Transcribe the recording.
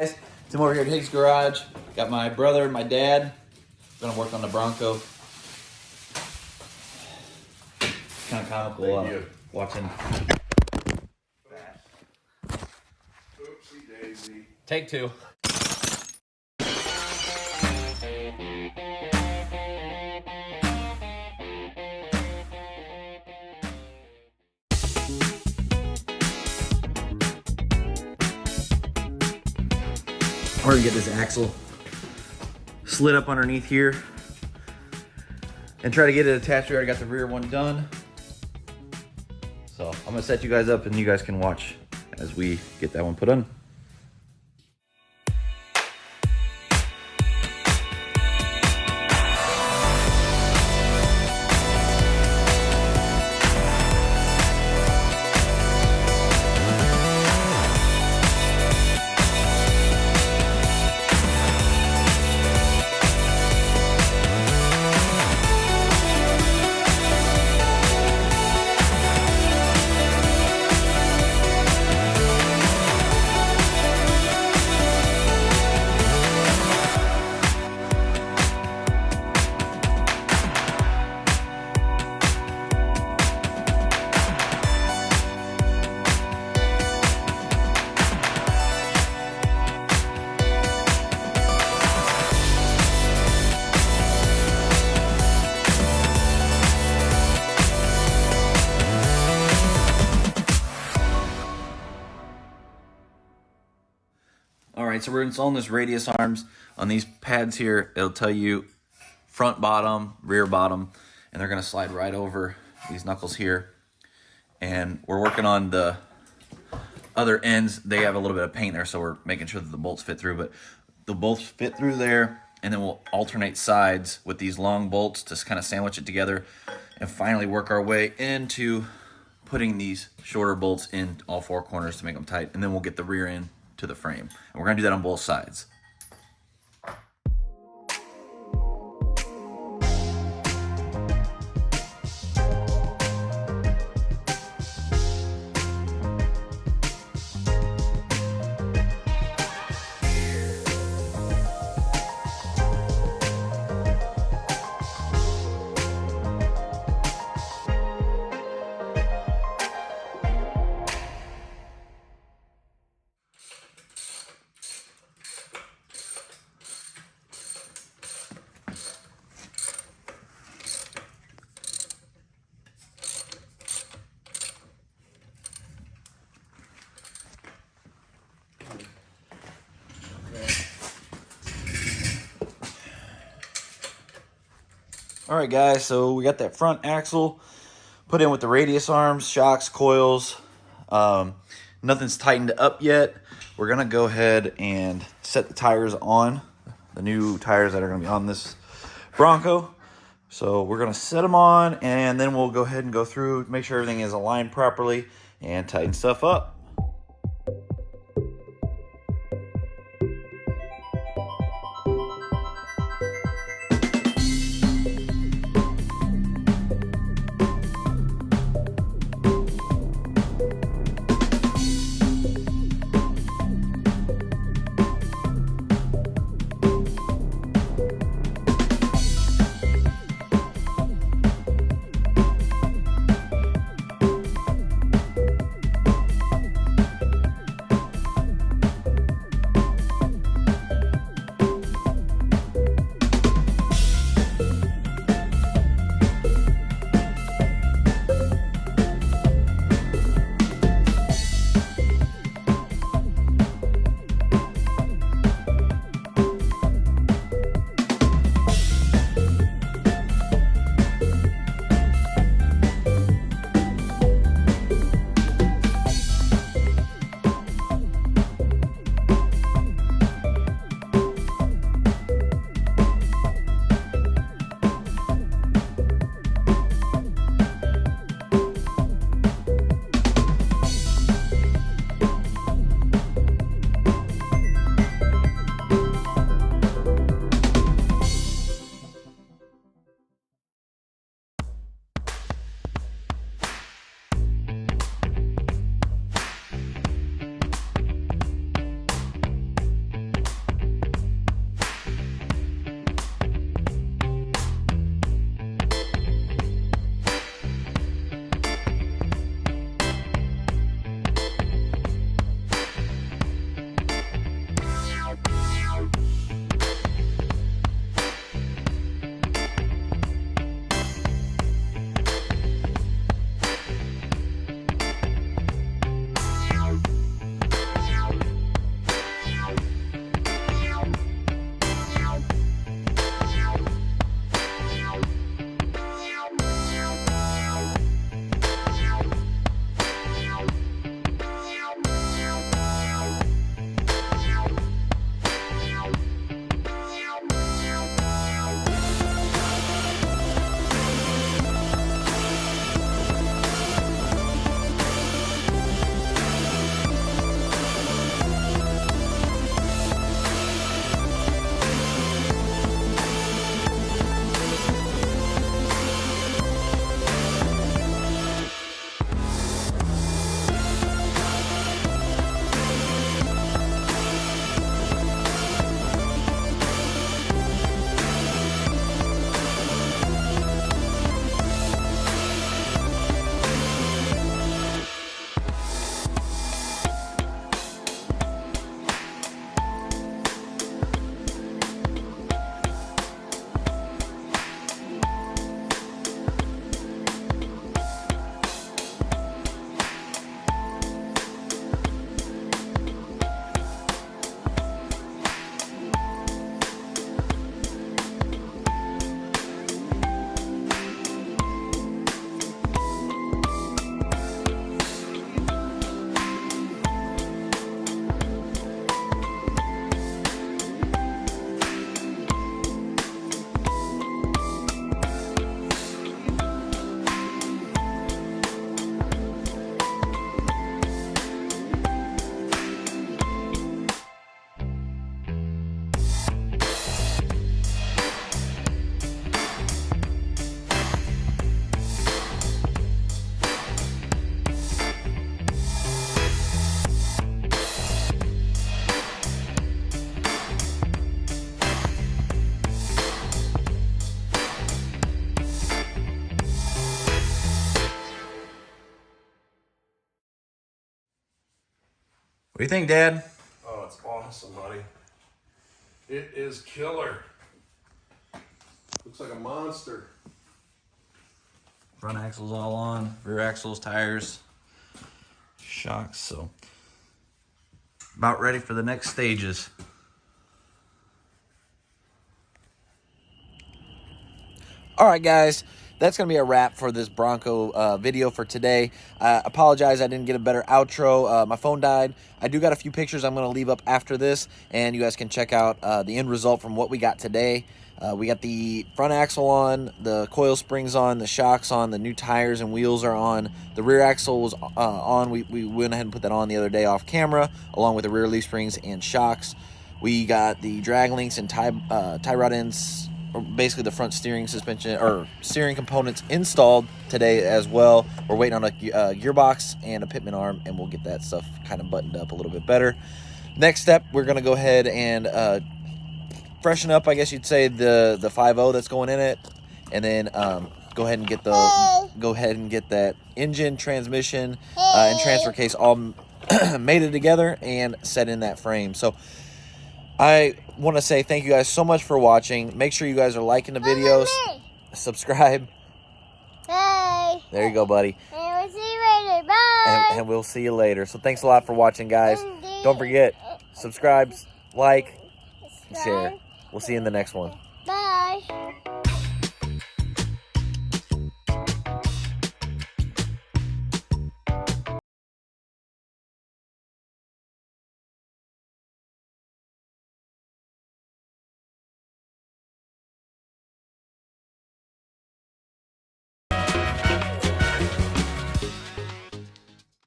Guys, I'm over here at Higgs Garage. Got my brother and my dad. Gonna work on the Bronco. Kind of comical watching. Oopsie daisy. Take two. We're gonna get this axle slid up underneath here and try to get it attached. We already got the rear one done. So I'm gonna set you guys up and you guys can watch as we get that one put on. All right, so we're installing this radius arms on these pads here. It'll tell you front bottom, rear bottom, and they're gonna slide right over these knuckles here. And we're working on the other ends. They have a little bit of paint there, so we're making sure that the bolts fit through, but the bolts fit through there, and then we'll alternate sides with these long bolts to kind of sandwich it together and finally work our way into putting these shorter bolts in all four corners to make them tight, and then we'll get the rear end to the frame. And we're gonna do that on both sides. All right, guys, so we got that front axle put in with the radius arms, shocks, coils. Nothing's tightened up yet. We're gonna go ahead and set the tires on, the new tires that are gonna be on this Bronco. So we're gonna set them on, and then we'll go ahead and go through, make sure everything is aligned properly, and tighten stuff up. do you think, Dad? Oh, it's awesome, buddy. It is killer. Looks like a monster. Front axle's all on, rear axles, tires, shocks, so about ready for the next stages. All right, guys, that's going to be a wrap for this Bronco video for today. I apologize I didn't get a better outro. My phone died. I do got a few pictures I'm going to leave up after this, and you guys can check out the end result from what we got today. We got the front axle on, the coil springs on, the shocks on, the new tires and wheels are on. The rear axle was on. We went ahead and put that on the other day off camera, along with the rear leaf springs and shocks. We got the drag links and tie rod ends, or basically the front steering suspension or steering components installed today as well. We're waiting on a gearbox and a pitman arm, and we'll get that stuff kind of buttoned up a little bit better. Next step, we're going to go ahead and freshen up, I guess you'd say, the 5.0 that's going in it, and then go ahead and get that engine, transmission, and transfer case all mated together and set in that frame. So I want to say thank you guys so much for watching. Make sure you guys are liking the videos, subscribe. Hey. There you go, buddy. And we'll see you later. Bye. And we'll see you later. So thanks a lot for watching, guys. Don't forget, subscribe, like, and share. We'll see you in the next one. Bye.